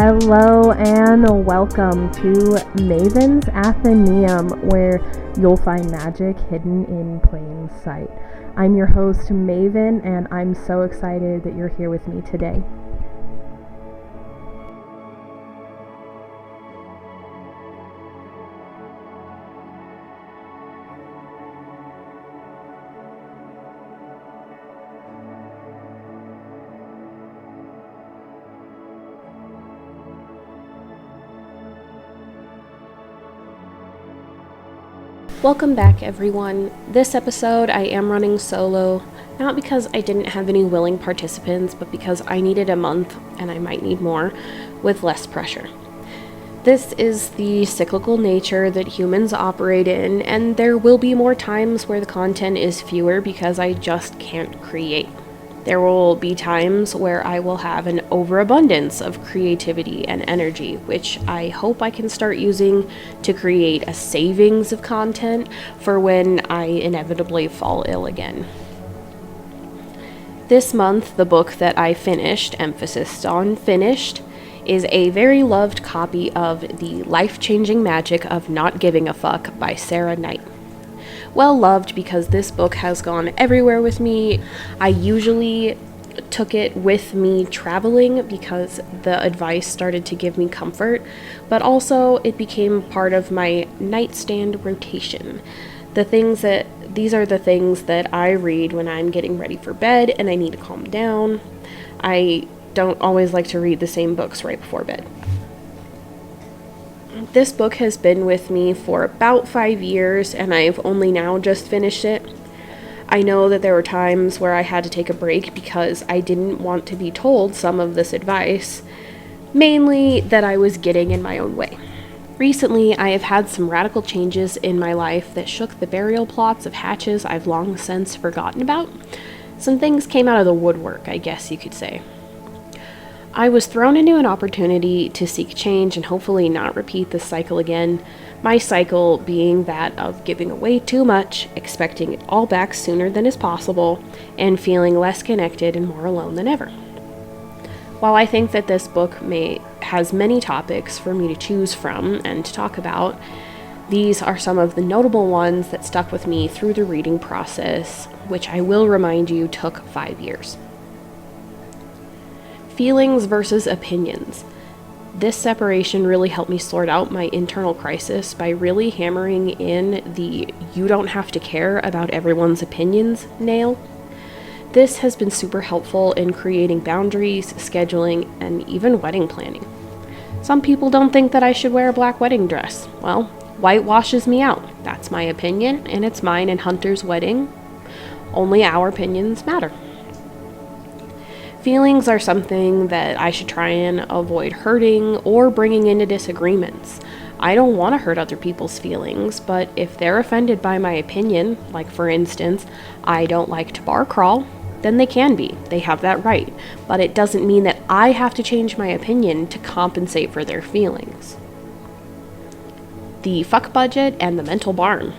Hello and welcome to Maven's Athenaeum, where you'll find magic hidden in plain sight. I'm your host, Maven, and I'm so excited that you're here with me today. Welcome back, everyone. This episode I am running solo, not because I didn't have any willing participants, but because I needed a month, and I might need more, with less pressure. This is the cyclical nature that humans operate in, and there will be more times where the content is fewer because I just can't create. There will be times where I will have an overabundance of creativity and energy, which I hope I can start using to create a savings of content for when I inevitably fall ill again. This month, the book that I finished, emphasis on finished, is a very loved copy of The Life-Changing Magic of Not Giving a Fuck by Sarah Knight. Well loved because this book has gone everywhere with me. I usually took it with me traveling because the advice started to give me comfort, but also it became part of my nightstand rotation. These are the things that I read when I'm getting ready for bed and I need to calm down. I don't always like to read the same books right before bed. This book has been with me for about 5 years, and I've only now just finished it. I know that there were times where I had to take a break because I didn't want to be told some of this advice, mainly that I was getting in my own way. Recently, I have had some radical changes in my life that shook the burial plots of hatches I've long since forgotten about. Some things came out of the woodwork, I guess you could say. I was thrown into an opportunity to seek change and hopefully not repeat this cycle again. My cycle being that of giving away too much, expecting it all back sooner than is possible, and feeling less connected and more alone than ever. While I think that this book has many topics for me to choose from and to talk about, these are some of the notable ones that stuck with me through the reading process, which I will remind you took 5 years. Feelings versus opinions. This separation really helped me sort out my internal crisis by really hammering in the "you don't have to care about everyone's opinions" nail. This has been super helpful in creating boundaries, scheduling, and even wedding planning. Some people don't think that I should wear a black wedding dress. Well, white washes me out. That's my opinion, and it's mine and Hunter's wedding. Only our opinions matter. Feelings are something that I should try and avoid hurting or bringing into disagreements. I don't want to hurt other people's feelings, but if they're offended by my opinion, like for instance, I don't like to bar crawl, then they can be. They have that right. But it doesn't mean that I have to change my opinion to compensate for their feelings. The fuck budget and the mental barn.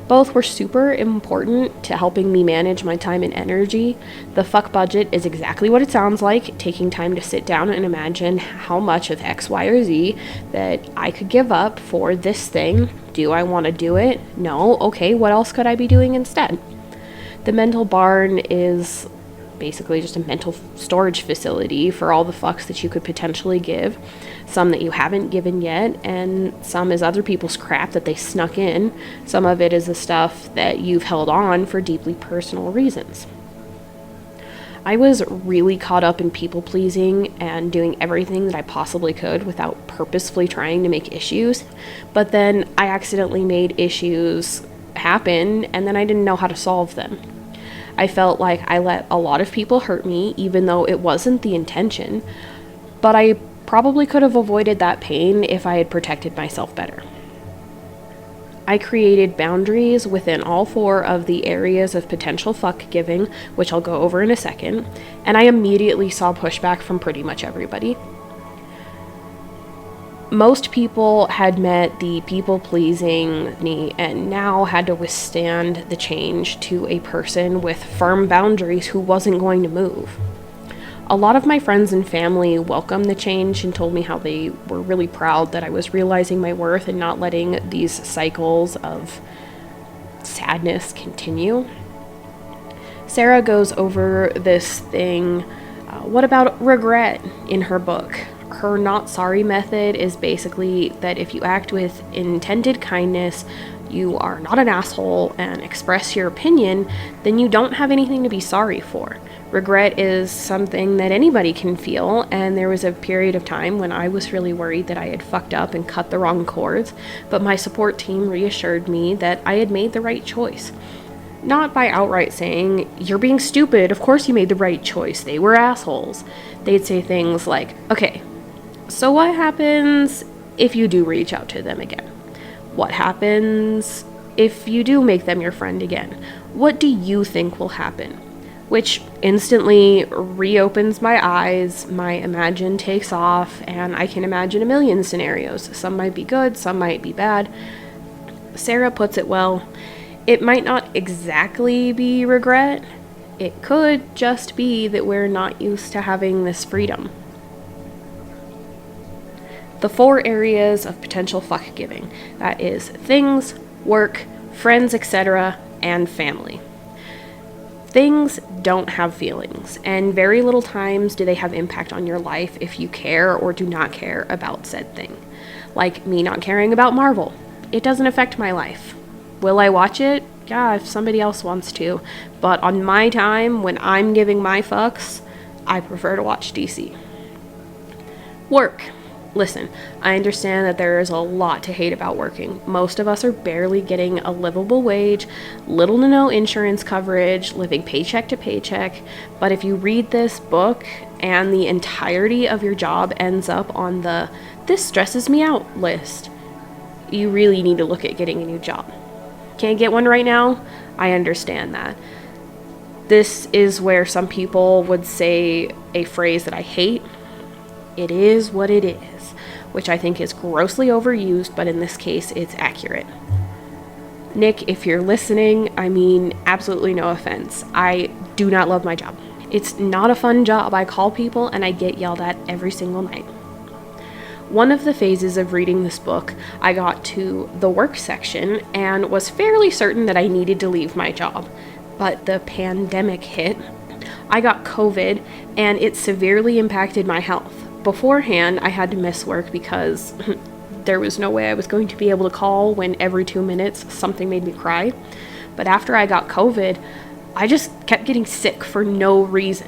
Both were super important to helping me manage my time and energy. The fuck budget is exactly what it sounds like, taking time to sit down and imagine how much of X, Y, or Z that I could give up for this thing. Do I want to do it? No. Okay, what else could I be doing instead? The mental barn is basically just a mental storage facility for all the fucks that you could potentially give, some that you haven't given yet, and some is other people's crap that they snuck in. Some of it is the stuff that you've held on for deeply personal reasons. I was really caught up in people pleasing and doing everything that I possibly could without purposefully trying to make issues, but then I accidentally made issues happen and then I didn't know how to solve them. I felt like I let a lot of people hurt me, even though it wasn't the intention, but I probably could have avoided that pain if I had protected myself better. I created boundaries within all 4 of the areas of potential fuck giving, which I'll go over in a second, and I immediately saw pushback from pretty much everybody. Most people had met the people-pleasing me and now had to withstand the change to a person with firm boundaries who wasn't going to move. A lot of my friends and family welcomed the change and told me how they were really proud that I was realizing my worth and not letting these cycles of sadness continue. Sarah goes over this thing, what about regret, in her book. Her not sorry method is basically that if you act with intended kindness, you are not an asshole, and express your opinion, then you don't have anything to be sorry for. Regret is something that anybody can feel, and there was a period of time when I was really worried that I had fucked up and cut the wrong chords, but my support team reassured me that I had made the right choice. Not by outright saying, "You're being stupid, of course you made the right choice, they were assholes." They'd say things like, "Okay, so what happens if you do reach out to them again? What happens if you do make them your friend again? What do you think will happen?" Which instantly reopens my eyes, my imagine takes off, and I can imagine a million scenarios. Some might be good, some might be bad. Sarah puts it well. It might not exactly be regret. It could just be that we're not used to having this freedom. The 4 areas of potential fuck giving. That is things, work, friends, etc., and family. Things don't have feelings, and very little times do they have impact on your life if you care or do not care about said thing. Like me not caring about Marvel. It doesn't affect my life. Will I watch it? Yeah, if somebody else wants to. But on my time, when I'm giving my fucks, I prefer to watch DC. Work. Listen, I understand that there is a lot to hate about working. Most of us are barely getting a livable wage, little to no insurance coverage, living paycheck to paycheck. But if you read this book and the entirety of your job ends up on the "this stresses me out" list, you really need to look at getting a new job. Can't get one right now? I understand that. This is where some people would say a phrase that I hate. It is what it is, which I think is grossly overused, but in this case, it's accurate. Nick, if you're listening, I mean, absolutely no offense. I do not love my job. It's not a fun job. I call people and I get yelled at every single night. One of the phases of reading this book, I got to the work section and was fairly certain that I needed to leave my job. But the pandemic hit. I got COVID and it severely impacted my health. Beforehand, I had to miss work because there was no way I was going to be able to call when every 2 minutes something made me cry. But after I got COVID, I just kept getting sick for no reason.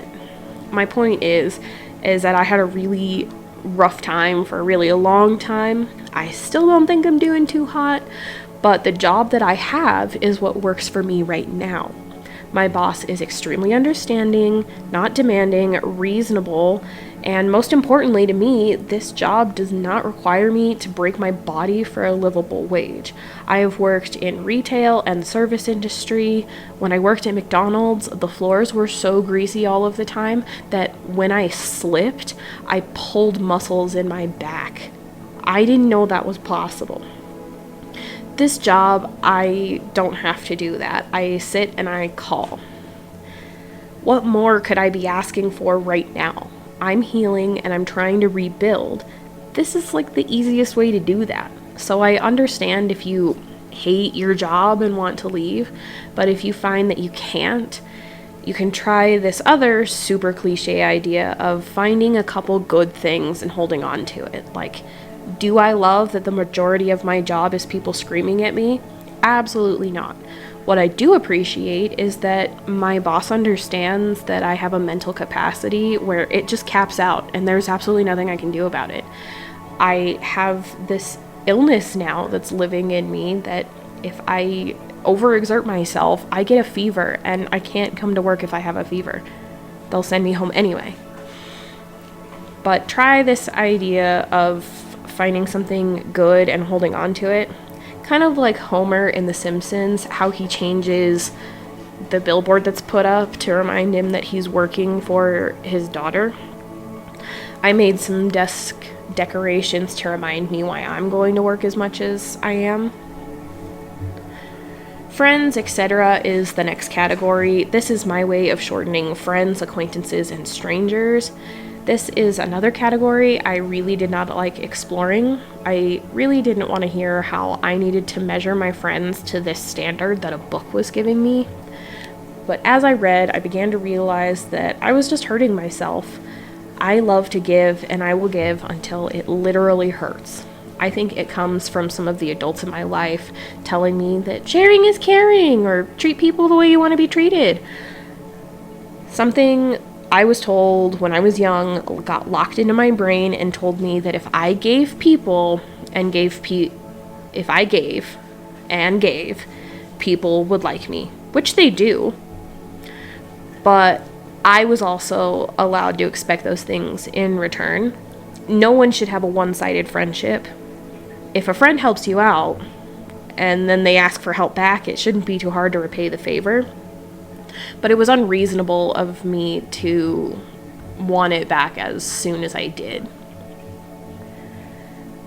My point is that I had a really rough time for really a long time. I still don't think I'm doing too hot, but the job that I have is what works for me right now. My boss is extremely understanding, not demanding, reasonable, and most importantly to me, this job does not require me to break my body for a livable wage. I have worked in retail and service industry. When I worked at McDonald's, the floors were so greasy all of the time that when I slipped, I pulled muscles in my back. I didn't know that was possible. This job, I don't have to do that. I sit and I call. What more could I be asking for right now? I'm healing and I'm trying to rebuild. This is like the easiest way to do that. So I understand if you hate your job and want to leave, but if you find that you can't, you can try this other super cliche idea of finding a couple good things and holding on to it. Like, do I love that the majority of my job is people screaming at me? Absolutely not. What I do appreciate is that my boss understands that I have a mental capacity where it just caps out and there's absolutely nothing I can do about it. I have this illness now that's living in me that if I overexert myself, I get a fever and I can't come to work if I have a fever. They'll send me home anyway. But try this idea of finding something good and holding on to it. Kind of like Homer in The Simpsons, how he changes the billboard that's put up to remind him that he's working for his daughter. I made some desk decorations to remind me why I'm going to work as much as I am. Friends, etc. is the next category. This is my way of shortening friends, acquaintances, and strangers. This is another category I really did not like exploring. I really didn't want to hear how I needed to measure my friends to this standard that a book was giving me. But as I read, I began to realize that I was just hurting myself. I love to give, and I will give until it literally hurts. I think it comes from some of the adults in my life telling me that sharing is caring, or treat people the way you want to be treated. Something I was told when I was young got locked into my brain and told me that if I gave people and gave, people would like me, which they do. But I was also allowed to expect those things in return. No one should have a one-sided friendship. If a friend helps you out and then they ask for help back, it shouldn't be too hard to repay the favor. But it was unreasonable of me to want it back as soon as I did.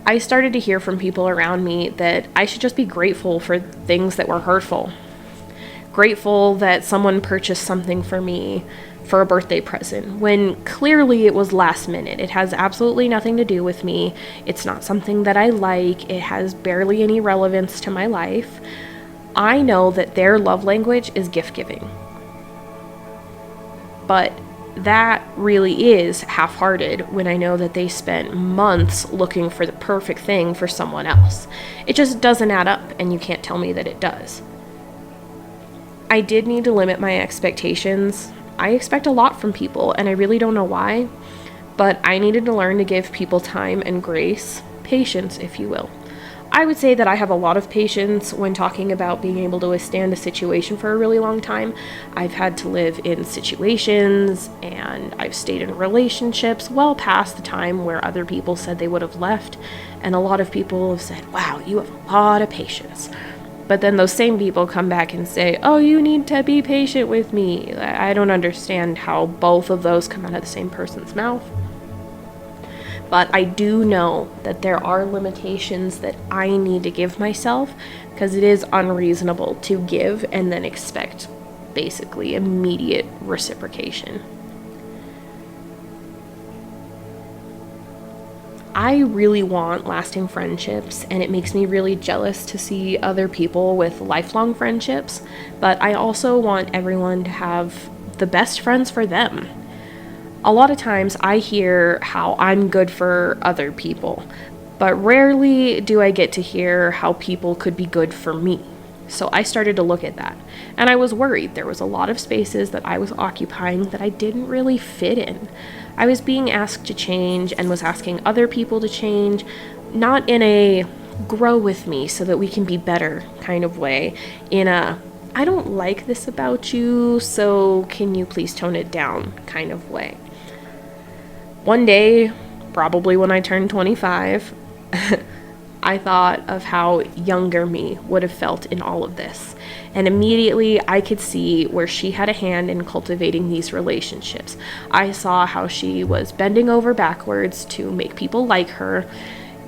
I started to hear from people around me that I should just be grateful for things that were hurtful. Grateful that someone purchased something for me for a birthday present, when clearly it was last minute. It has absolutely nothing to do with me. It's not something that I like. It has barely any relevance to my life. I know that their love language is gift giving. But that really is half-hearted when I know that they spent months looking for the perfect thing for someone else. It just doesn't add up, and you can't tell me that it does. I did need to limit my expectations. I expect a lot from people, and I really don't know why, but I needed to learn to give people time and grace, patience, if you will. I would say that I have a lot of patience when talking about being able to withstand a situation for a really long time. I've had to live in situations, and I've stayed in relationships well past the time where other people said they would have left, and a lot of people have said, wow, you have a lot of patience. But then those same people come back and say, oh, you need to be patient with me. I don't understand how both of those come out of the same person's mouth. But I do know that there are limitations that I need to give myself, because it is unreasonable to give and then expect basically immediate reciprocation. I really want lasting friendships, and it makes me really jealous to see other people with lifelong friendships, but I also want everyone to have the best friends for them. A lot of times I hear how I'm good for other people, but rarely do I get to hear how people could be good for me. So I started to look at that, and I was worried. There was a lot of spaces that I was occupying that I didn't really fit in. I was being asked to change and was asking other people to change, not in a grow with me so that we can be better kind of way, in a I don't like this about you, so can you please tone it down kind of way. One day, probably when I turned 25, I thought of how younger me would have felt in all of this. And immediately I could see where she had a hand in cultivating these relationships. I saw how she was bending over backwards to make people like her,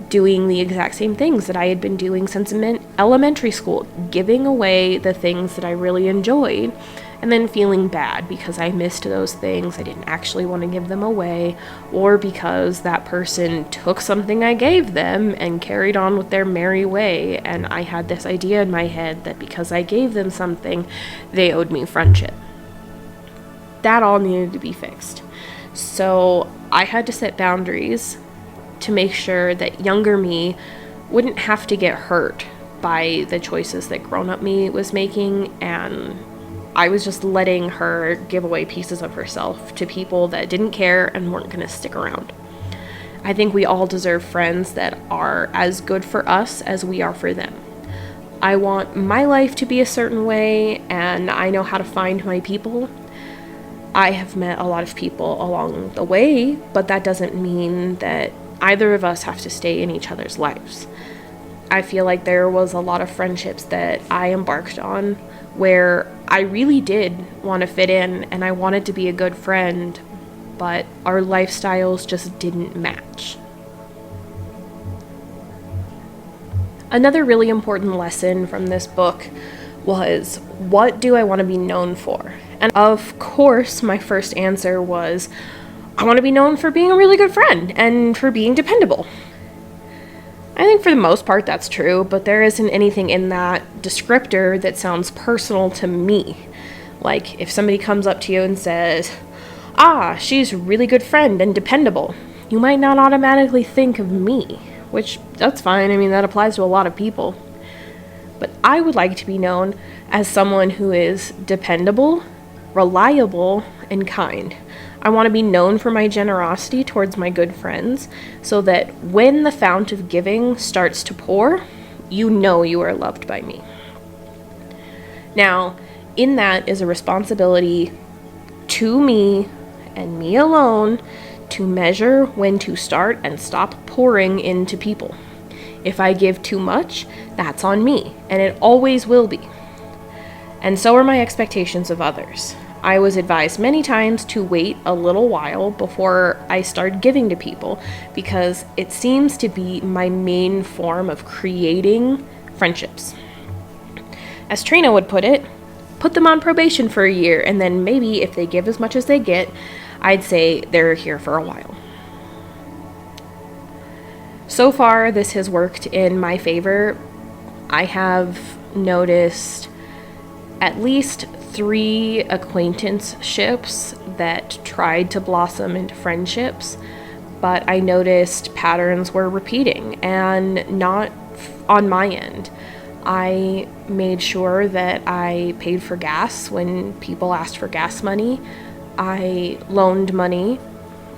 doing the exact same things that I had been doing since elementary school, giving away the things that I really enjoyed, and then feeling bad because I missed those things, I didn't actually want to give them away, or because that person took something I gave them and carried on with their merry way, and I had this idea in my head that because I gave them something, they owed me friendship. That all needed to be fixed. So I had to set boundaries to make sure that younger me wouldn't have to get hurt by the choices that grown-up me was making, and I was just letting her give away pieces of herself to people that didn't care and weren't going to stick around. I think we all deserve friends that are as good for us as we are for them. I want my life to be a certain way, and I know how to find my people. I have met a lot of people along the way, but that doesn't mean that either of us have to stay in each other's lives. I feel like there was a lot of friendships that I embarked on where I really did want to fit in and I wanted to be a good friend, but our lifestyles just didn't match. Another really important lesson from this book was, what do I want to be known for? And of course, my first answer was, I want to be known for being a really good friend and for being dependable. I think for the most part that's true, but there isn't anything in that descriptor that sounds personal to me. Like, if somebody comes up to you and says, she's a really good friend and dependable, you might not automatically think of me, which, that's fine. I mean, that applies to a lot of people. But I would like to be known as someone who is dependable, reliable, and kind. I want to be known for my generosity towards my good friends, so that when the fount of giving starts to pour, you know you are loved by me. Now, in that is a responsibility to me and me alone to measure when to start and stop pouring into people. If I give too much, that's on me, and it always will be. And so are my expectations of others. I was advised many times to wait a little while before I start giving to people, because it seems to be my main form of creating friendships. As Trina would put it, put them on probation for a year, and then maybe if they give as much as they get, I'd say they're here for a while. So far, this has worked in my favor. I have noticed at least 3 acquaintanceships that tried to blossom into friendships, but I noticed patterns were repeating, and not on my end. I made sure that I paid for gas when people asked for gas money. I loaned money.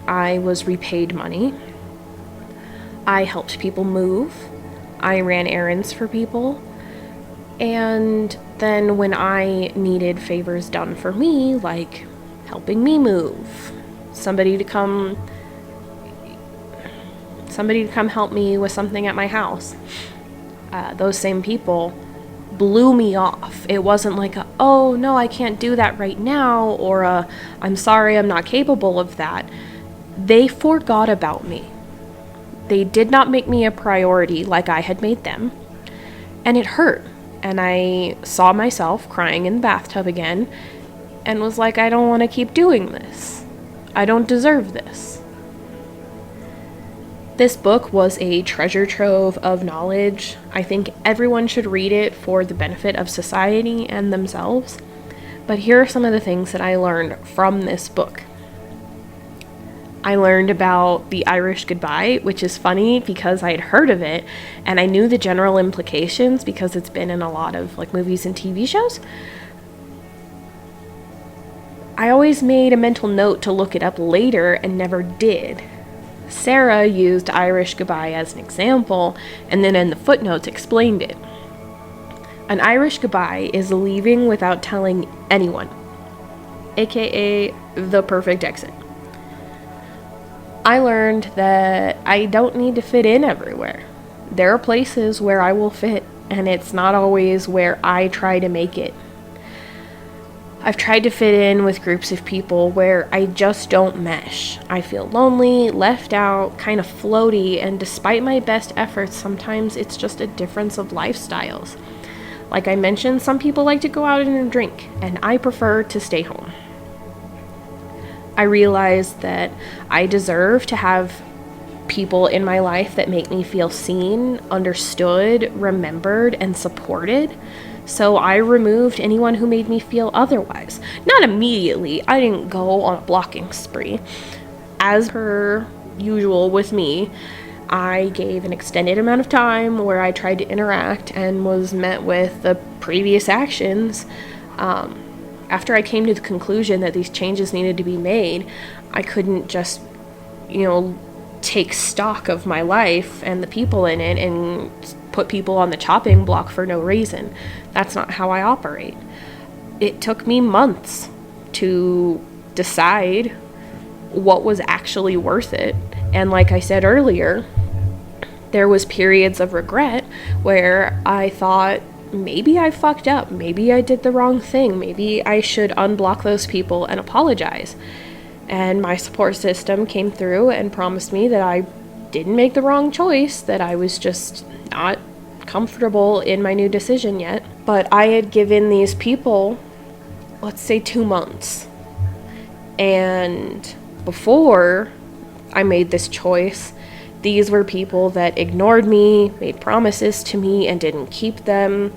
I was repaid money. I helped people move. I ran errands for people. And then when I needed favors done for me, like helping me move, somebody to come help me with something at my house, those same people blew me off. It wasn't like oh no, I can't do that right now, or I'm sorry, I'm not capable of that. They forgot about me. They did not make me a priority like I had made them, and it hurt. And I saw myself crying in the bathtub again and was like, I don't want to keep doing this. I don't deserve this. This book was a treasure trove of knowledge. I think everyone should read it for the benefit of society and themselves. But here are some of the things that I learned from this book. I learned about the Irish goodbye, which is funny because I had heard of it and I knew the general implications because it's been in a lot of movies and TV shows. I always made a mental note to look it up later and never did. Sarah used Irish goodbye as an example, and then in the footnotes explained it. An Irish goodbye is leaving without telling anyone, aka the perfect exit. I learned that I don't need to fit in everywhere. There are places where I will fit, and it's not always where I try to make it. I've tried to fit in with groups of people where I just don't mesh. I feel lonely, left out, kind of floaty, and despite my best efforts, sometimes it's just a difference of lifestyles. Like I mentioned, some people like to go out and drink, and I prefer to stay home. I realized that I deserve to have people in my life that make me feel seen, understood, remembered, and supported. So I removed anyone who made me feel otherwise. Not immediately. I didn't go on a blocking spree. As per usual with me, I gave an extended amount of time where I tried to interact and was met with the previous actions. After I came to the conclusion that these changes needed to be made, I couldn't just, take stock of my life and the people in it and put people on the chopping block for no reason. That's not how I operate. It took me months to decide what was actually worth it. And like I said earlier, there was periods of regret where I thought, maybe I fucked up, maybe I did the wrong thing, maybe I should unblock those people and apologize. And my support system came through and promised me that I didn't make the wrong choice, that I was just not comfortable in my new decision yet. But I had given these people, let's say, 2 months. And before I made this choice, these were people that ignored me, made promises to me and didn't keep them,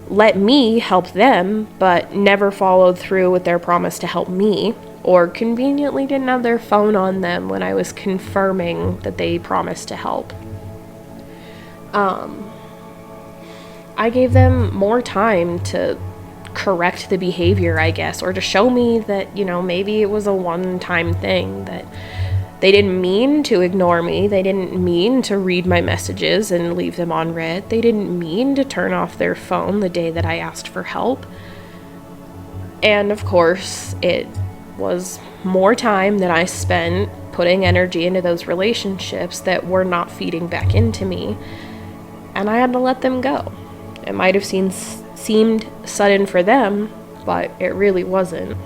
let me help them, but never followed through with their promise to help me, or conveniently didn't have their phone on them when I was confirming that they promised to help. I gave them more time to correct the behavior, I guess, or to show me that, maybe it was a one-time thing, that they didn't mean to ignore me. They didn't mean to read my messages and leave them on read. They didn't mean to turn off their phone the day that I asked for help. And of course, it was more time that I spent putting energy into those relationships that were not feeding back into me. And I had to let them go. It might have seemed sudden for them, but it really wasn't.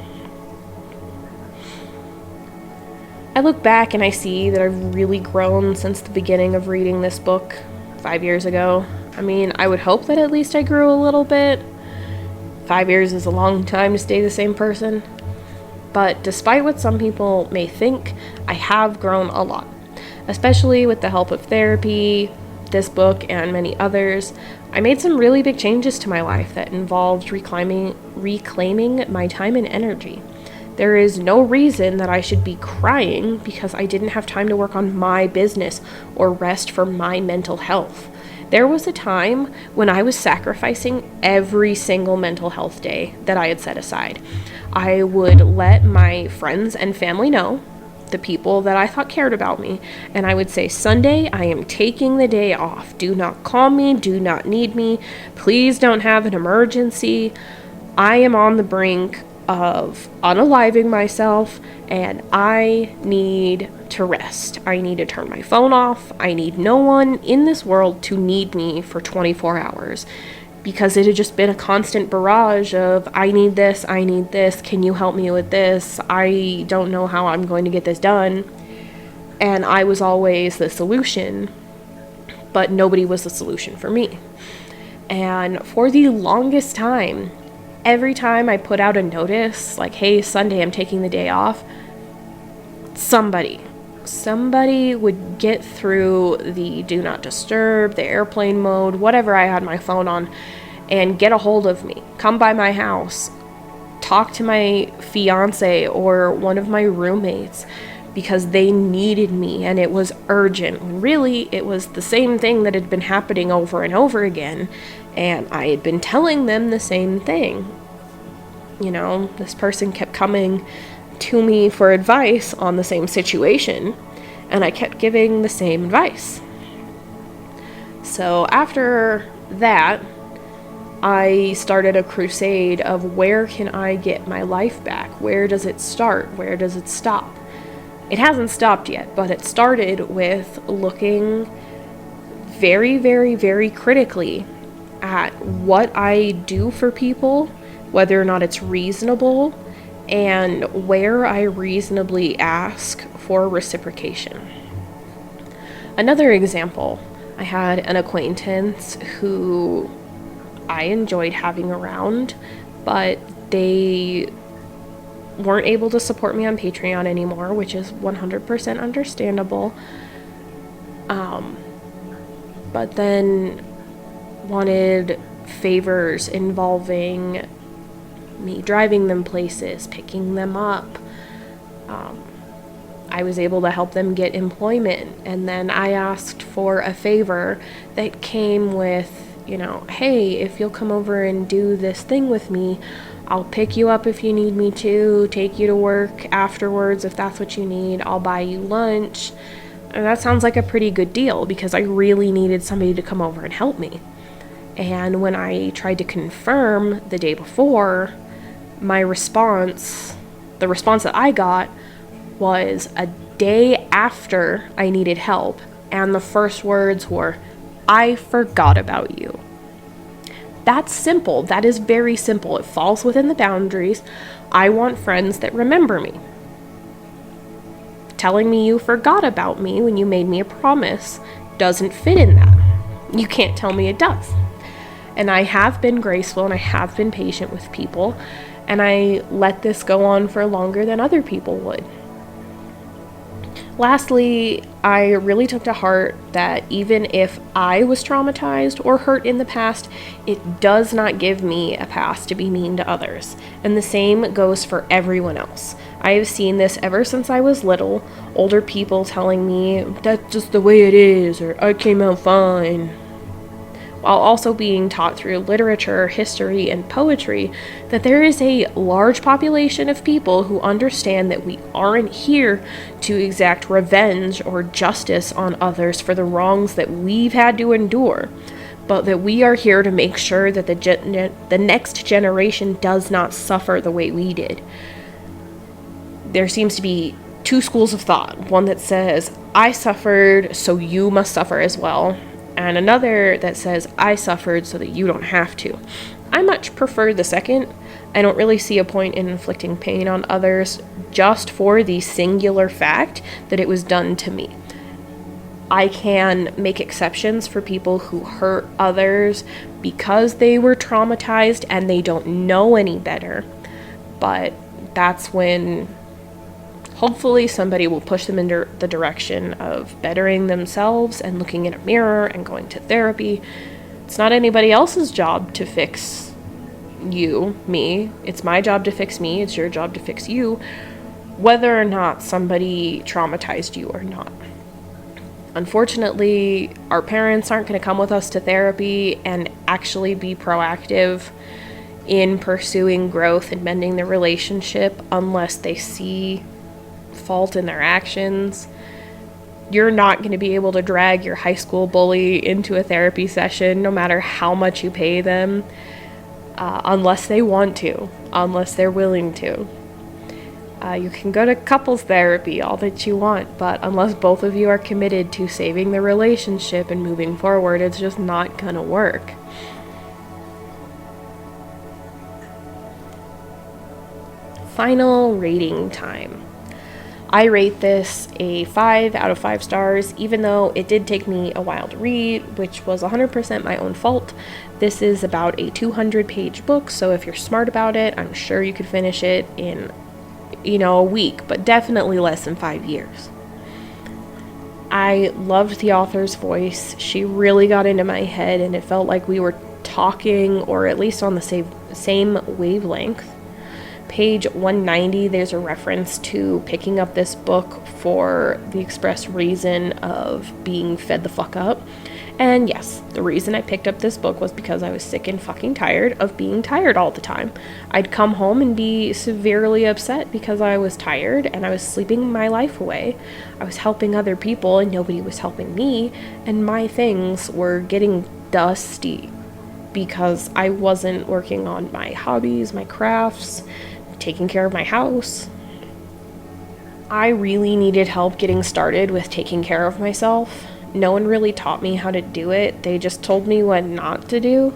I look back and I see that I've really grown since the beginning of reading this book 5 years ago. I mean, I would hope that at least I grew a little bit. 5 years is a long time to stay the same person. But despite what some people may think, I have grown a lot, especially with the help of therapy, this book, and many others. I made some really big changes to my life that involved reclaiming my time and energy. There is no reason that I should be crying because I didn't have time to work on my business or rest for my mental health. There was a time when I was sacrificing every single mental health day that I had set aside. I would let my friends and family know, the people that I thought cared about me, and I would say, Sunday, I am taking the day off. Do not call me, do not need me, please don't have an emergency. I am on the brink of unaliving myself and I need to rest. I need to turn my phone off. I need no one in this world to need me for 24 hours because it had just been a constant barrage of I need this, can you help me with this? I don't know how I'm going to get this done. And I was always the solution, but nobody was the solution for me. And for the longest time, every time I put out a notice, like, hey, Sunday, I'm taking the day off, somebody would get through the do not disturb, the airplane mode, whatever I had my phone on, and get a hold of me, come by my house, talk to my fiance or one of my roommates because they needed me and it was urgent. When really, it was the same thing that had been happening over and over again. And I had been telling them the same thing. This person kept coming to me for advice on the same situation, and I kept giving the same advice. So after that, I started a crusade of where can I get my life back? Where does it start? Where does it stop? It hasn't stopped yet, but it started with looking very, very, very critically at what I do for people, whether or not it's reasonable, and where I reasonably ask for reciprocation. Another example, I had an acquaintance who I enjoyed having around, but they weren't able to support me on Patreon anymore, which is 100% understandable. But then wanted favors involving me driving them places, picking them up. I was able to help them get employment, and then I asked for a favor that came with, hey, if you'll come over and do this thing with me, I'll pick you up if you need me to, take you to work afterwards if that's what you need, I'll buy you lunch. And that sounds like a pretty good deal because I really needed somebody to come over and help me. And when I tried to confirm the day before, the response that I got was a day after I needed help, and the first words were, I forgot about you. That's simple. That is very simple. It falls within the boundaries. I want friends that remember me. Telling me you forgot about me when you made me a promise doesn't fit in that. You can't tell me it does. And I have been graceful and I have been patient with people, and I let this go on for longer than other people would. Lastly, I really took to heart that even if I was traumatized or hurt in the past, it does not give me a pass to be mean to others. And the same goes for everyone else. I have seen this ever since I was little. Older people telling me, that's just the way it is, or I came out fine. While also being taught through literature, history, and poetry that there is a large population of people who understand that we aren't here to exact revenge or justice on others for the wrongs that we've had to endure, but that we are here to make sure that the next generation does not suffer the way we did. There seems to be two schools of thought. One that says, I suffered, so you must suffer as well. And another that says, I suffered so that you don't have to. I much prefer the second. I don't really see a point in inflicting pain on others just for the singular fact that it was done to me. I can make exceptions for people who hurt others because they were traumatized and they don't know any better. But that's when hopefully somebody will push them in the direction of bettering themselves and looking in a mirror and going to therapy. It's not anybody else's job to fix me. It's my job to fix me. It's your job to fix you, whether or not somebody traumatized you or not. Unfortunately, our parents aren't going to come with us to therapy and actually be proactive in pursuing growth and mending the relationship unless they see fault in their actions. You're not going to be able to drag your high school bully into a therapy session no matter how much you pay them, unless they want to, unless they're willing to. You can go to couples therapy all that you want, but unless both of you are committed to saving the relationship and moving forward, it's just not going to work. Final rating time. I rate this a 5 out of 5 stars, even though it did take me a while to read, which was 100% my own fault. This is about a 200-page book, so if you're smart about it, I'm sure you could finish it in, a week, but definitely less than 5 years. I loved the author's voice. She really got into my head, and it felt like we were talking, or at least on the same wavelength. Page 190, there's a reference to picking up this book for the express reason of being fed the fuck up. And yes, the reason I picked up this book was because I was sick and fucking tired of being tired all the time. I'd come home and be severely upset because I was tired and I was sleeping my life away. I was helping other people and nobody was helping me, and my things were getting dusty because I wasn't working on my hobbies, my crafts, taking care of my house. I really needed help getting started with taking care of myself. No one really taught me how to do it. They just told me what not to do.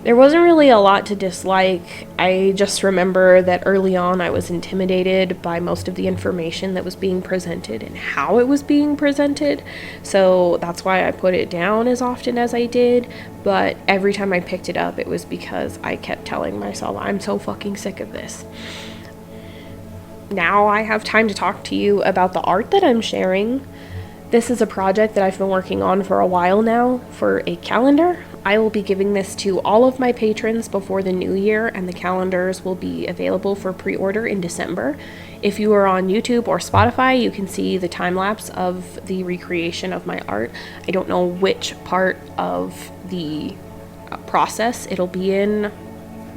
There wasn't really a lot to dislike. I just remember that early on I was intimidated by most of the information that was being presented and how it was being presented. So that's why I put it down as often as I did. But every time I picked it up, it was because I kept telling myself, I'm so fucking sick of this. Now I have time to talk to you about the art that I'm sharing. This is a project that I've been working on for a while now for a calendar. I will be giving this to all of my patrons before the new year, and the calendars will be available for pre-order in December. If you are on YouTube or Spotify, you can see the time-lapse of the recreation of my art. I don't know which part of the process it'll be in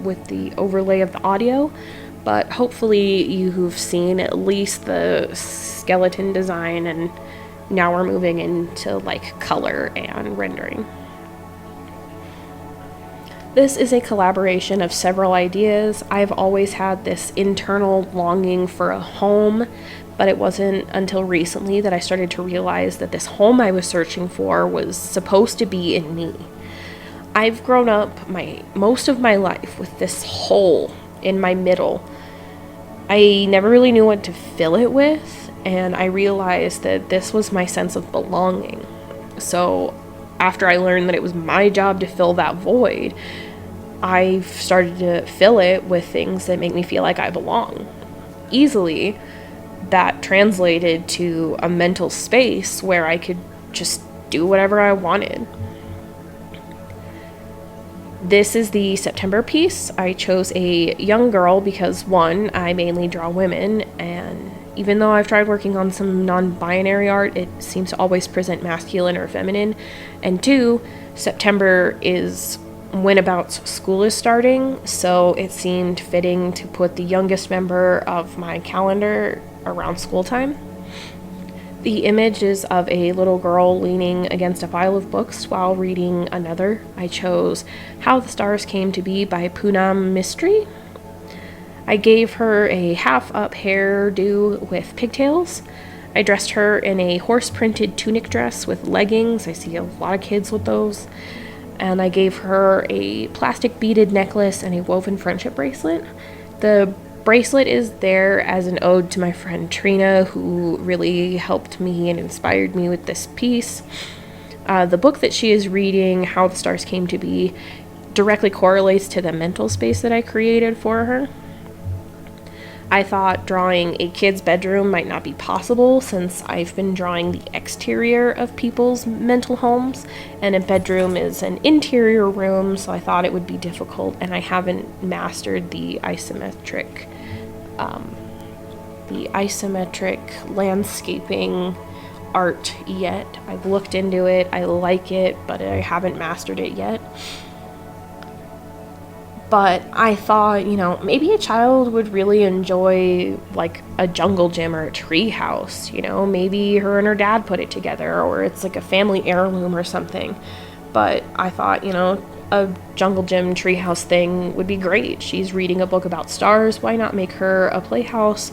with the overlay of the audio, but hopefully you've seen at least the skeleton design, and now we're moving into color and rendering. This is a collaboration of several ideas. I've always had this internal longing for a home, but it wasn't until recently that I started to realize that this home I was searching for was supposed to be in me. I've grown up most of my life with this hole in my middle. I never really knew what to fill it with, and I realized that this was my sense of belonging. So after I learned that it was my job to fill that void, I've started to fill it with things that make me feel like I belong. Easily, that translated to a mental space where I could just do whatever I wanted. This is the September piece. I chose a young girl because, one, I mainly draw women, and even though I've tried working on some non-binary art, it seems to always present masculine or feminine. And two, September is when About's school is starting, so it seemed fitting to put the youngest member of my calendar around school time. The image is of a little girl leaning against a pile of books while reading another. I chose How the Stars Came to Be by Poonam Mistry. I gave her a half-up hairdo with pigtails. I dressed her in a horse-printed tunic dress with leggings. I see a lot of kids with those. And I gave her a plastic beaded necklace and a woven friendship bracelet. The bracelet is there as an ode to my friend Trina, who really helped me and inspired me with this piece. The book that she is reading, How the Stars Came to Be, directly correlates to the mental space that I created for her. I thought drawing a kid's bedroom might not be possible since I've been drawing the exterior of people's mental homes, and a bedroom is an interior room, so I thought it would be difficult, and I haven't mastered the isometric landscaping art yet. I've looked into it, I like it, but I haven't mastered it yet. But I thought, maybe a child would really enjoy like a jungle gym or a tree house, maybe her and her dad put it together, or it's like a family heirloom or something. But I thought, a jungle gym treehouse thing would be great. She's reading a book about stars. Why not make her a playhouse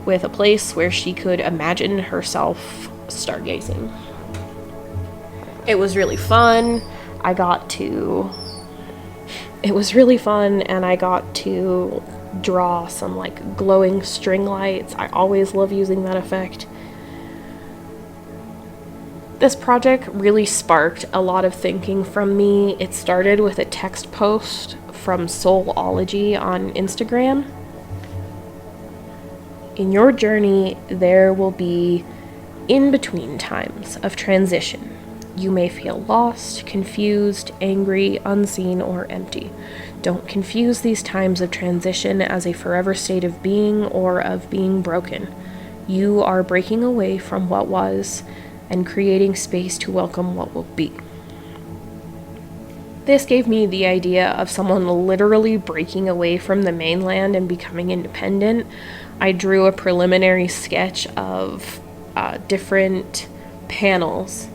with a place where she could imagine herself stargazing? It was really fun. It was really fun, and I got to draw some like glowing string lights. I always love using that effect. This project really sparked a lot of thinking from me. It started with a text post from Soulology on Instagram. In your journey, there will be in-between times of transition. You may feel lost, confused, angry, unseen, or empty. Don't confuse these times of transition as a forever state of being or of being broken. You are breaking away from what was and creating space to welcome what will be. This gave me the idea of someone literally breaking away from the mainland and becoming independent. I drew a preliminary sketch of different panels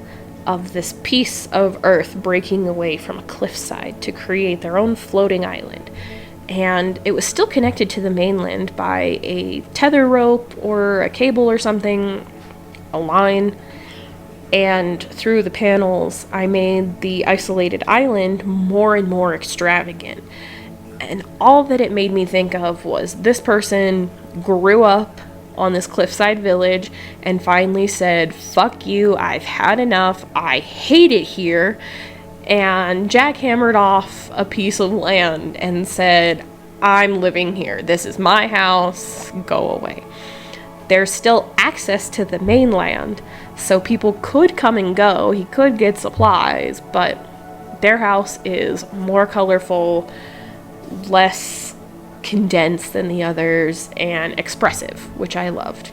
of this piece of earth breaking away from a cliffside to create their own floating island. And it was still connected to the mainland by a tether rope or a cable or something, a line. And through the panels, I made the isolated island more and more extravagant. And all that it made me think of was this person grew up on this cliffside village and finally said, fuck you, I've had enough, I hate it here, and jackhammered off a piece of land and said, I'm living here, this is my house, go away. There's still access to the mainland, so people could come and go, he could get supplies, but their house is more colorful, less condensed than the others, and expressive, which I loved.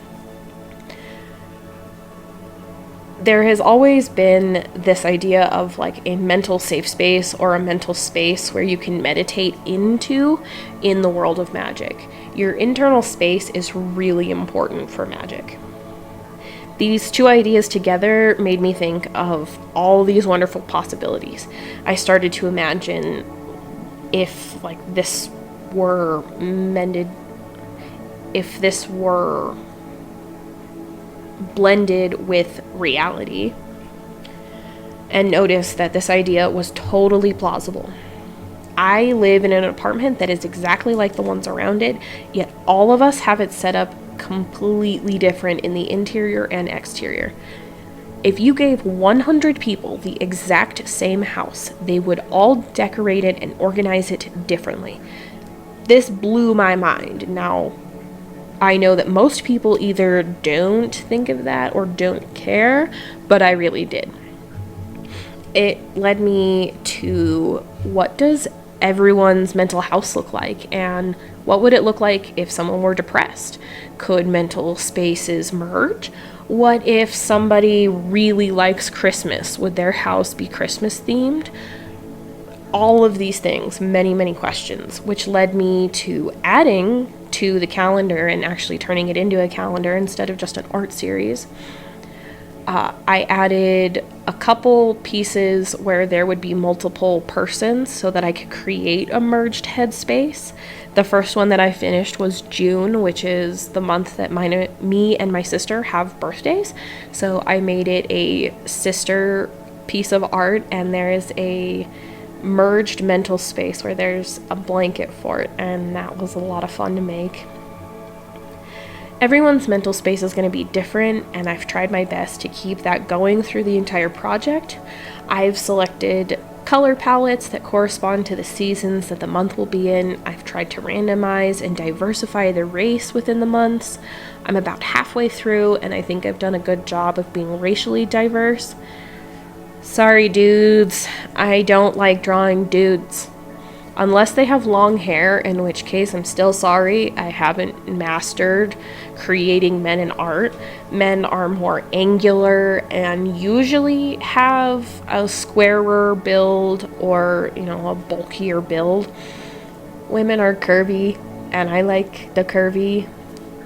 There has always been this idea of like a mental safe space or a mental space where you can meditate into in the world of magic. Your internal space is really important for magic. These two ideas together made me think of all these wonderful possibilities. I started to imagine if like this were mended, if this were blended with reality, and noticed that this idea was totally plausible. I live in an apartment that is exactly like the ones around it, yet all of us have it set up completely different in the interior and exterior. If you gave 100 people the exact same house, they would all decorate it and organize it differently. This blew my mind. Now, I know that most people either don't think of that or don't care, but I really did. It led me to, what does everyone's mental house look like, and what would it look like if someone were depressed? Could mental spaces merge? What if somebody really likes Christmas? Would their house be Christmas themed? All of these things, many, many questions, which led me to adding to the calendar and actually turning it into a calendar instead of just an art series. I added a couple pieces where there would be multiple persons so that I could create a merged headspace. The first one that I finished was June, which is the month that me and my sister have birthdays. So I made it a sister piece of art, and there is a merged mental space where there's a blanket for it, and that was a lot of fun to make. Everyone's mental space is going to be different, and I've tried my best to keep that going through the entire project. I've selected color palettes that correspond to the seasons that the month will be in. I've tried to randomize and diversify the race within the months. I'm about halfway through, and I think I've done a good job of being racially diverse. Sorry, dudes, I don't like drawing dudes. Unless they have long hair, in which case I'm still sorry. I haven't mastered creating men in art. Men are more angular and usually have a squarer build or, a bulkier build. Women are curvy, and I like the curvy,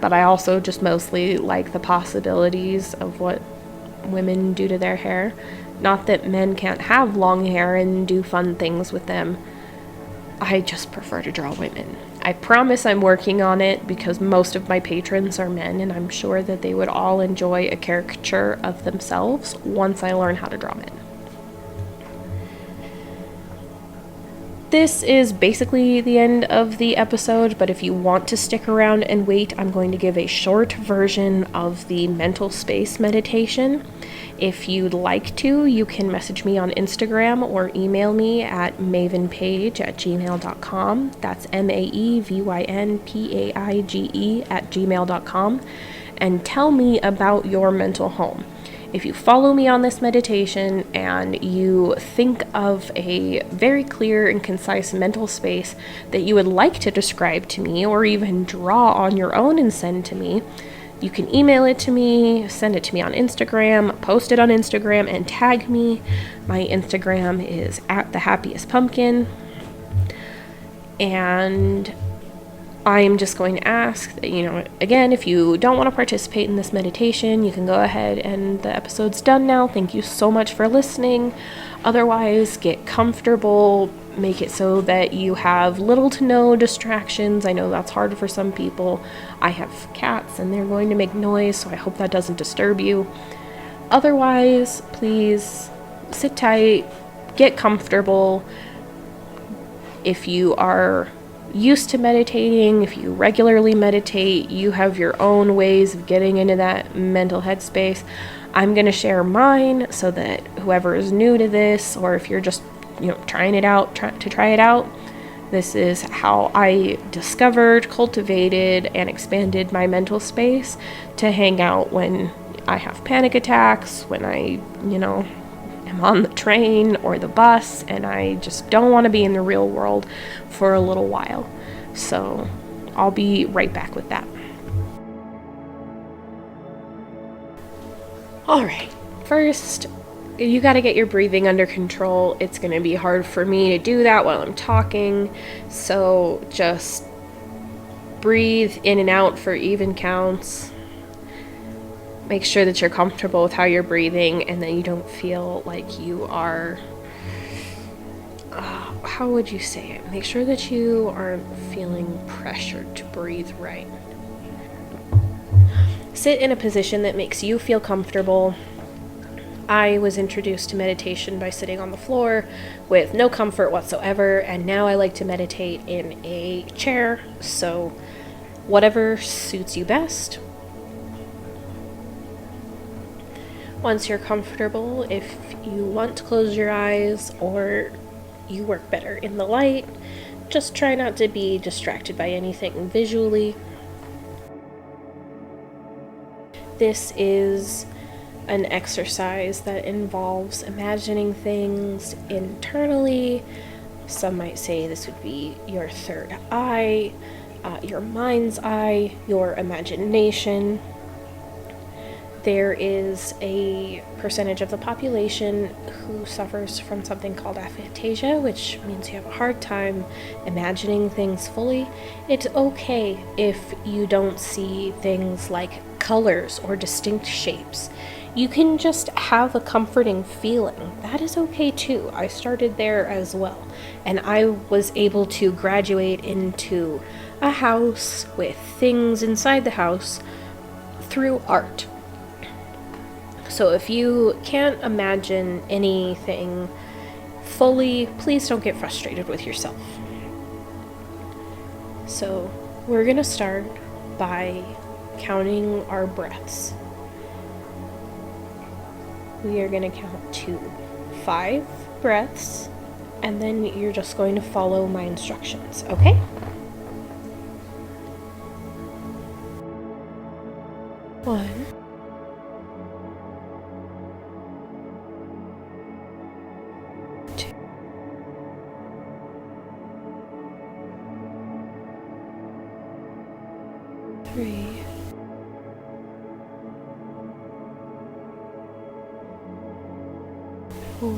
but I also just mostly like the possibilities of what women do to their hair. Not that men can't have long hair and do fun things with them. I just prefer to draw women. I promise I'm working on it because most of my patrons are men, and I'm sure that they would all enjoy a caricature of themselves once I learn how to draw men. This is basically the end of the episode, but if you want to stick around and wait, I'm going to give a short version of the mental space meditation. If you'd like to, you can message me on Instagram or email me at mavenpaige@gmail.com. That's MAEVYNPAIGE@gmail.com, and tell me about your mental home. If you follow me on this meditation and you think of a very clear and concise mental space that you would like to describe to me or even draw on your own and send to me, you can email it to me, send it to me on Instagram, post it on Instagram, and tag me. My Instagram is @thehappiestpumpkin. And I'm just going to ask that, again, if you don't want to participate in this meditation, you can go ahead and the episode's done now. Thank you so much for listening. Otherwise, get comfortable. Make it so that you have little to no distractions. I know that's hard for some people. I have cats and they're going to make noise, so I hope that doesn't disturb you. Otherwise, please sit tight, get comfortable. If you are used to meditating, if you regularly meditate, you have your own ways of getting into that mental headspace. I'm going to share mine so that whoever is new to this, or if you're just trying it out, try it out. This is how I discovered, cultivated, and expanded my mental space to hang out when I have panic attacks, when I, am on the train or the bus, and I just don't want to be in the real world for a little while. So I'll be right back with that. All right, first, you got to get your breathing under control. It's going to be hard for me to do that while I'm talking, so just breathe in and out for even counts. Make sure that you're comfortable with how you're breathing and that you don't feel like you are, how would you say it? Make sure that you aren't feeling pressured to breathe right. Sit in a position that makes you feel comfortable. I was introduced to meditation by sitting on the floor with no comfort whatsoever, and now I like to meditate in a chair, so whatever suits you best. Once you're comfortable, if you want to close your eyes or you work better in the light, just try not to be distracted by anything visually. This is an exercise that involves imagining things internally. Some might say this would be your third eye, your mind's eye, your imagination. There is a percentage of the population who suffers from something called aphantasia, which means you have a hard time imagining things fully. It's okay if you don't see things like colors or distinct shapes. You can just have a comforting feeling. That is okay too. I started there as well. And I was able to graduate into a house with things inside the house through art. So if you can't imagine anything fully, please don't get frustrated with yourself. So we're going to start by counting our breaths. We are going to count to 5 breaths, and then you're just going to follow my instructions, okay? 1, 2, 3, 4,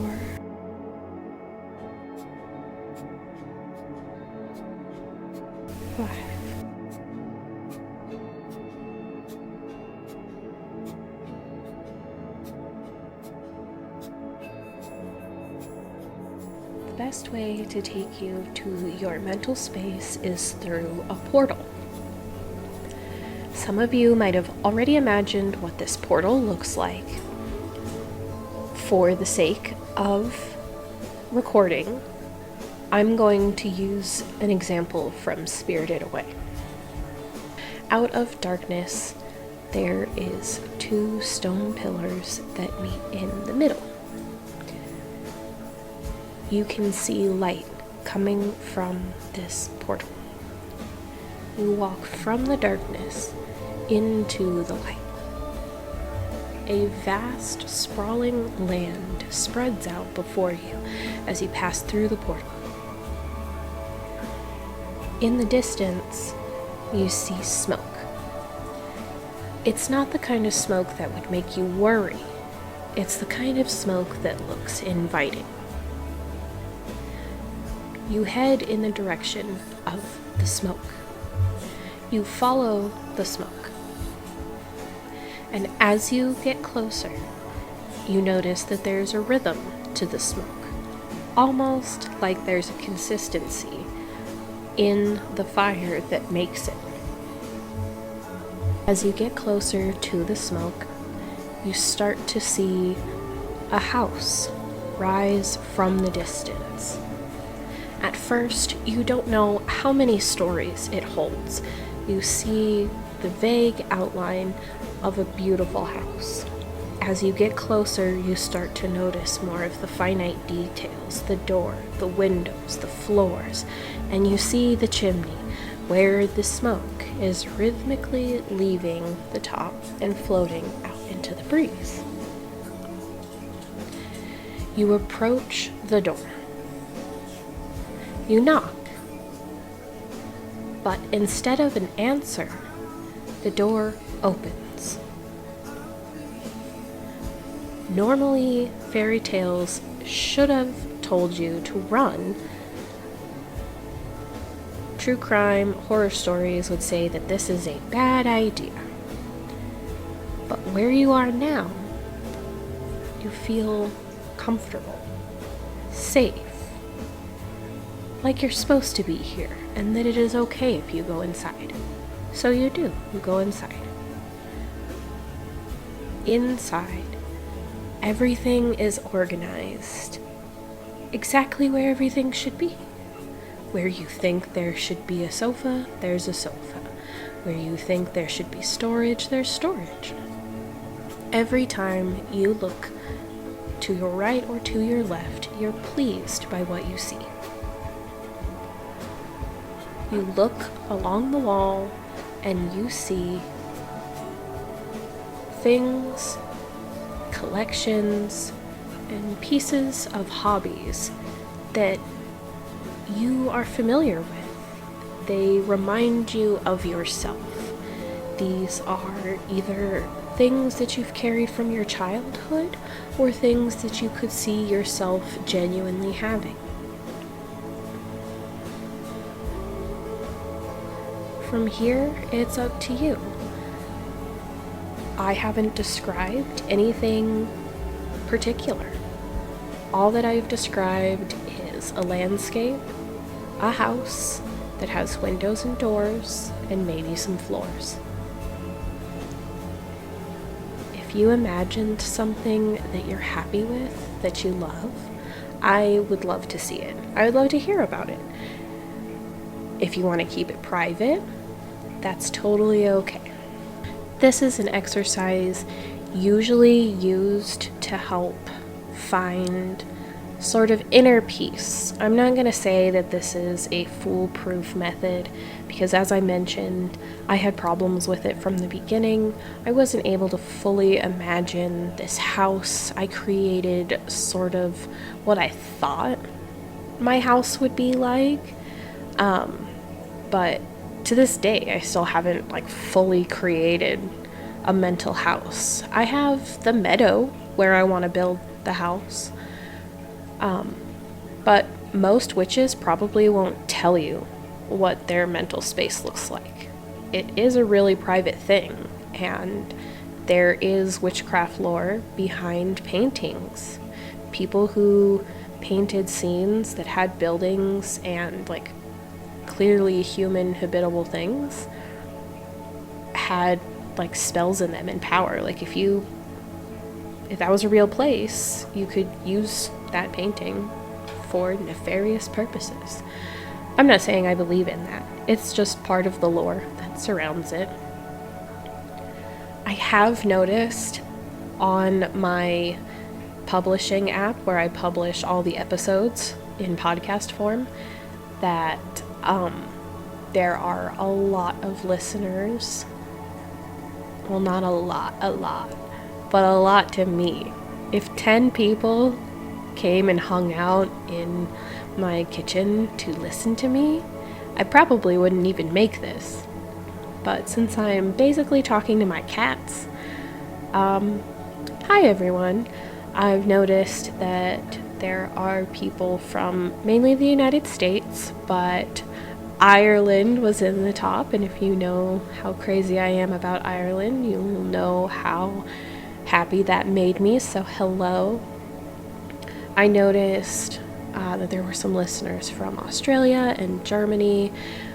5. The best way to take you to your mental space is through a portal. Some of you might have already imagined what this portal looks like. For the sake of recording, I'm going to use an example from Spirited Away. Out of darkness, there is 2 stone pillars that meet in the middle. You can see light coming from this portal. You walk from the darkness into the light. A vast, sprawling land spreads out before you as you pass through the portal. In the distance, you see smoke. It's not the kind of smoke that would make you worry. It's the kind of smoke that looks inviting. You head in the direction of the smoke. You follow the smoke. And as you get closer, you notice that there's a rhythm to the smoke, almost like there's a consistency in the fire that makes it. As you get closer to the smoke, you start to see a house rise from the distance. At first, you don't know how many stories it holds. You see the vague outline of a beautiful house. As you get closer, you start to notice more of the finite details, the door, the windows, the floors, and you see the chimney, where the smoke is rhythmically leaving the top and floating out into the breeze. You approach the door. You knock. But instead of an answer, the door opens. Normally, fairy tales should have told you to run. True crime, horror stories would say that this is a bad idea. But where you are now, you feel comfortable, safe, like you're supposed to be here, and that it is okay if you go inside. So you do, you go inside. Inside, everything is organized exactly where everything should be. Where you think there should be a sofa, there's a sofa. Where you think there should be storage, there's storage. Every time you look to your right or to your left, you're pleased by what you see. You look along the wall and you see things, collections, and pieces of hobbies that you are familiar with. They remind you of yourself. These are either things that you've carried from your childhood or things that you could see yourself genuinely having. From here, it's up to you. I haven't described anything particular. All that I've described is a landscape, a house that has windows and doors, and maybe some floors. If you imagined something that you're happy with, that you love, I would love to see it. I would love to hear about it. If you want to keep it private, that's totally okay. This is an exercise usually used to help find sort of inner peace. I'm not going to say that this is a foolproof method because, as I mentioned, I had problems with it from the beginning. I wasn't able to fully imagine this house. I created sort of what I thought my house would be like, but to this day, I still haven't fully created a mental house. I have the meadow where I want to build the house. But most witches probably won't tell you what their mental space looks like. It is a really private thing, and there is witchcraft lore behind paintings. People who painted scenes that had buildings and clearly human habitable things had spells in them and power. If that was a real place, you could use that painting for nefarious purposes. I'm not saying I believe in that. It's just part of the lore that surrounds it. I have noticed on my publishing app where I publish all the episodes in podcast form that there are a lot of listeners. Well, not a lot, but a lot to me. If 10 people came and hung out in my kitchen to listen to me, I probably wouldn't even make this. But since I'm basically talking to my cats, hi everyone. I've noticed that there are people from mainly the United States, but Ireland was in the top, and if you know how crazy I am about Ireland, you'll know how happy that made me, so hello. I noticed that there were some listeners from Australia and Germany,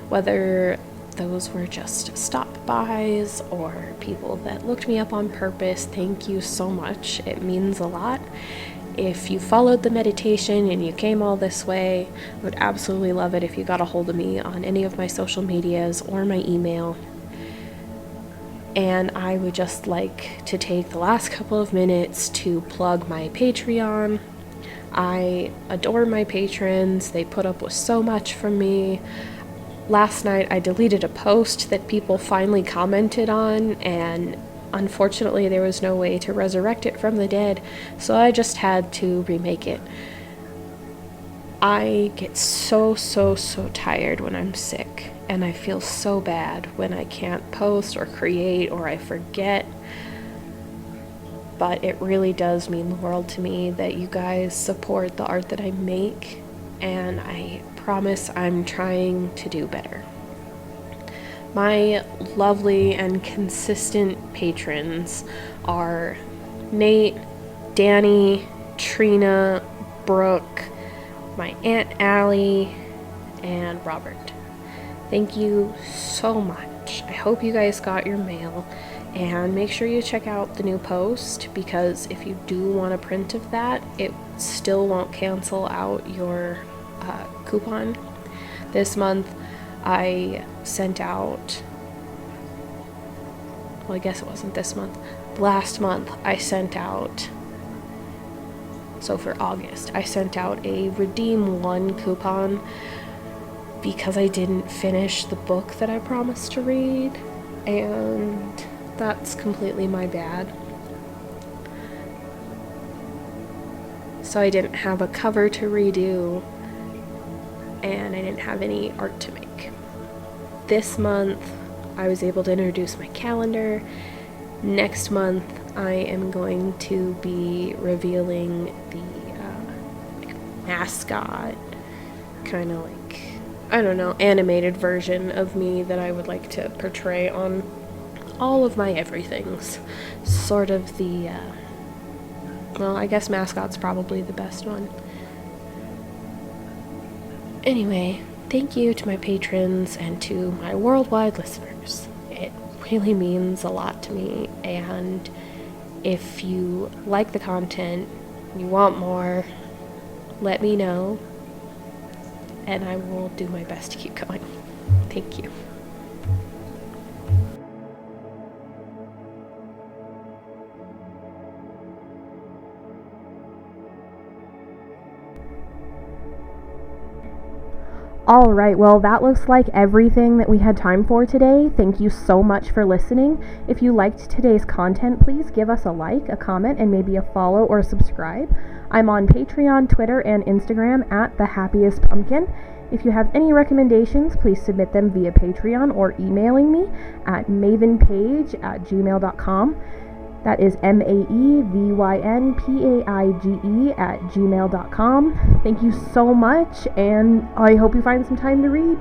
whether those were just stop-bys or people that looked me up on purpose. Thank you so much. It means a lot. If you followed the meditation and you came all this way, I would absolutely love it if you got a hold of me on any of my social medias or my email. And I would just like to take the last couple of minutes to plug my Patreon. I adore my patrons. They put up with so much from me. Last night I deleted a post that people finally commented on, and unfortunately there was no way to resurrect it from the dead, so I just had to remake it. I get so tired when I'm sick, and I feel so bad when I can't post or create or I forget. But it really does mean the world to me that you guys support the art that I make, and I promise I'm trying to do better. My lovely and consistent patrons are Nate, Danny, Trina, Brooke, my Aunt Allie, and Robert. Thank you so much. I hope you guys got your mail, and make sure you check out the new post, because if you do want a print of that, it still won't cancel out your coupon. This month I sent out, well, I guess it wasn't this month. last month I sent out, so for August, I sent out a Redeem One coupon because I didn't finish the book that I promised to read, and that's completely my bad. So I didn't have a cover to redo, and I didn't have any art to make. This month, I was able to introduce my calendar. Next month, I am going to be revealing the mascot, kind of like, I don't know, animated version of me that I would like to portray on all of my everythings. Sort of the, well, I guess mascot's probably the best one. Anyway, thank you to my patrons and to my worldwide listeners. It really means a lot to me, and if you like the content, you want more, let me know, and I will do my best to keep going. Thank you. Alright, well, that looks like everything that we had time for today. Thank you so much for listening. If you liked today's content, please give us a like, a comment, and maybe a follow or subscribe. I'm on Patreon, Twitter, and Instagram at The Happiest Pumpkin. If you have any recommendations, please submit them via Patreon or emailing me at mavenpage@gmail.com. That is maevynpage@gmail.com. Thank you so much, and I hope you find some time to read.